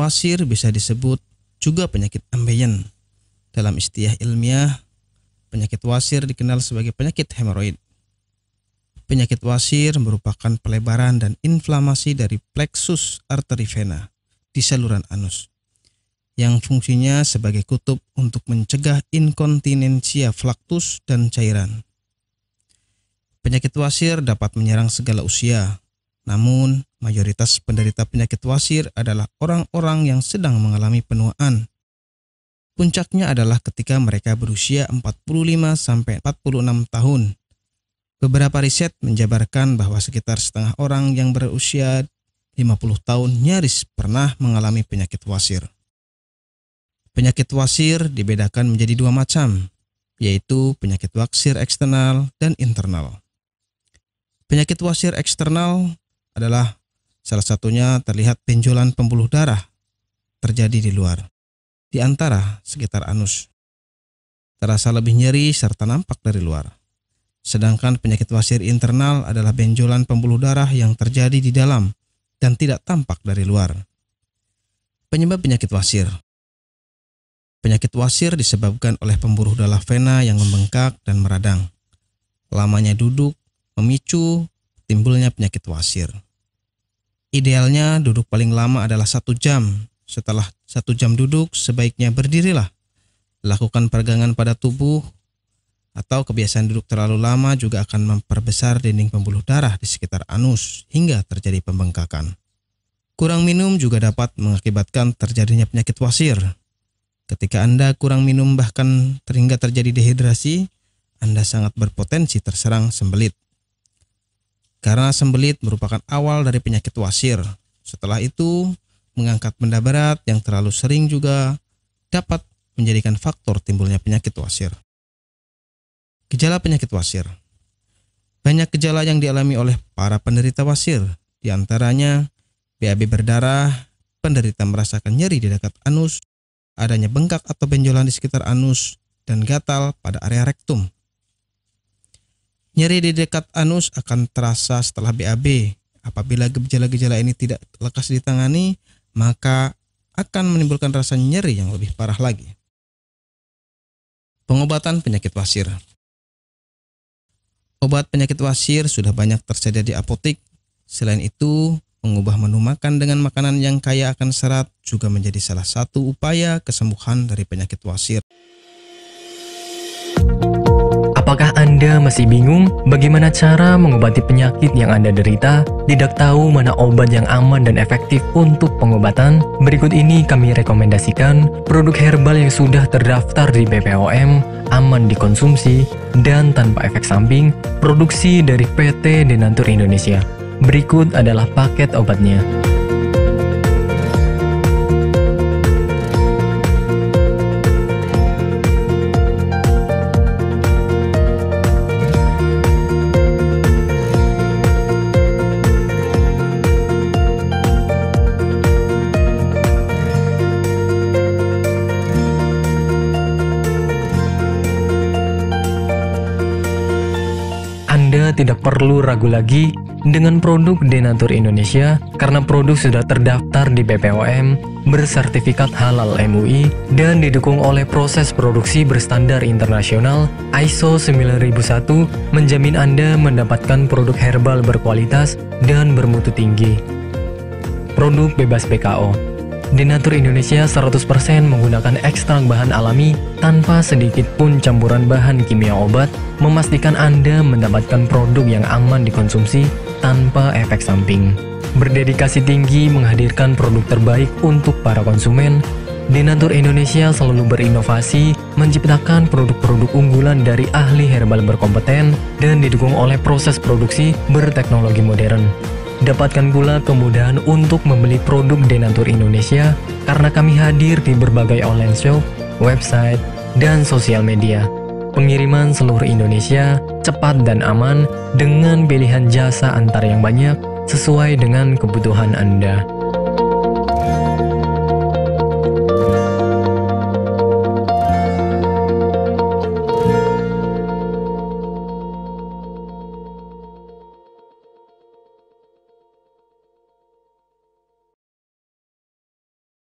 wasir bisa disebut juga penyakit ambeien. Dalam istilah ilmiah, penyakit wasir dikenal sebagai penyakit hemoroid. Penyakit wasir merupakan pelebaran dan inflamasi dari plexus arteri vena di saluran anus, yang fungsinya sebagai kutub untuk mencegah inkontinensia flaktus dan cairan. Penyakit wasir dapat menyerang segala usia, namun mayoritas penderita penyakit wasir adalah orang-orang yang sedang mengalami penuaan. Puncaknya adalah ketika mereka berusia 45-46 tahun. Beberapa riset menjabarkan bahwa sekitar setengah orang yang berusia 50 tahun nyaris pernah mengalami penyakit wasir. Penyakit wasir dibedakan menjadi dua macam, yaitu penyakit wasir eksternal dan internal. Penyakit wasir eksternal adalah salah satunya terlihat benjolan pembuluh darah terjadi di luar, di antara sekitar anus. Terasa lebih nyeri serta nampak dari luar. Sedangkan penyakit wasir internal adalah benjolan pembuluh darah yang terjadi di dalam dan tidak tampak dari luar. Penyebab penyakit wasir. Penyakit wasir disebabkan oleh pembuluh darah vena yang membengkak dan meradang. Lamanya duduk memicu timbulnya penyakit wasir. Idealnya duduk paling lama adalah 1 jam. Setelah 1 jam duduk, sebaiknya berdirilah. Lakukan peregangan pada tubuh, atau kebiasaan duduk terlalu lama juga akan memperbesar dinding pembuluh darah di sekitar anus hingga terjadi pembengkakan. Kurang minum juga dapat mengakibatkan terjadinya penyakit wasir. Ketika Anda kurang minum bahkan hingga terjadi dehidrasi, Anda sangat berpotensi terserang sembelit. Karena sembelit merupakan awal dari penyakit wasir. Setelah itu, mengangkat benda berat yang terlalu sering juga dapat menjadikan faktor timbulnya penyakit wasir. Gejala penyakit wasir. Banyak gejala yang dialami oleh para penderita wasir. Di antaranya, BAB berdarah, penderita merasakan nyeri di dekat anus, adanya bengkak atau benjolan di sekitar anus, dan gatal pada area rektum. Nyeri di dekat anus akan terasa setelah BAB. Apabila gejala-gejala ini tidak lekas ditangani, maka akan menimbulkan rasa nyeri yang lebih parah lagi. Pengobatan penyakit wasir. Obat penyakit wasir sudah banyak tersedia di apotik. Selain itu, mengubah menu makan dengan makanan yang kaya akan serat juga menjadi salah satu upaya kesembuhan dari penyakit wasir. Apakah Anda masih bingung bagaimana cara mengobati penyakit yang Anda derita? Tidak tahu mana obat yang aman dan efektif untuk pengobatan? Berikut ini kami rekomendasikan produk herbal yang sudah terdaftar di BPOM, aman dikonsumsi, dan tanpa efek samping, produksi dari PT Denatur Indonesia. Berikut adalah paket obatnya. Anda tidak perlu ragu lagi dengan produk Denatur Indonesia karena produk sudah terdaftar di BPOM, bersertifikat halal MUI, dan didukung oleh proses produksi berstandar internasional ISO 9001, menjamin Anda mendapatkan produk herbal berkualitas dan bermutu tinggi. Produk bebas BKO. Denatur Indonesia 100% menggunakan ekstrak bahan alami tanpa sedikit pun campuran bahan kimia obat, memastikan Anda mendapatkan produk yang aman dikonsumsi tanpa efek samping. Berdedikasi tinggi menghadirkan produk terbaik untuk para konsumen, Denatur Indonesia selalu berinovasi, menciptakan produk-produk unggulan dari ahli herbal berkompeten dan didukung oleh proses produksi berteknologi modern. Dapatkan pula kemudahan untuk membeli produk Denatur Indonesia karena kami hadir di berbagai online shop, website, dan sosial media. Pengiriman seluruh Indonesia cepat dan aman dengan pilihan jasa antar yang banyak sesuai dengan kebutuhan Anda.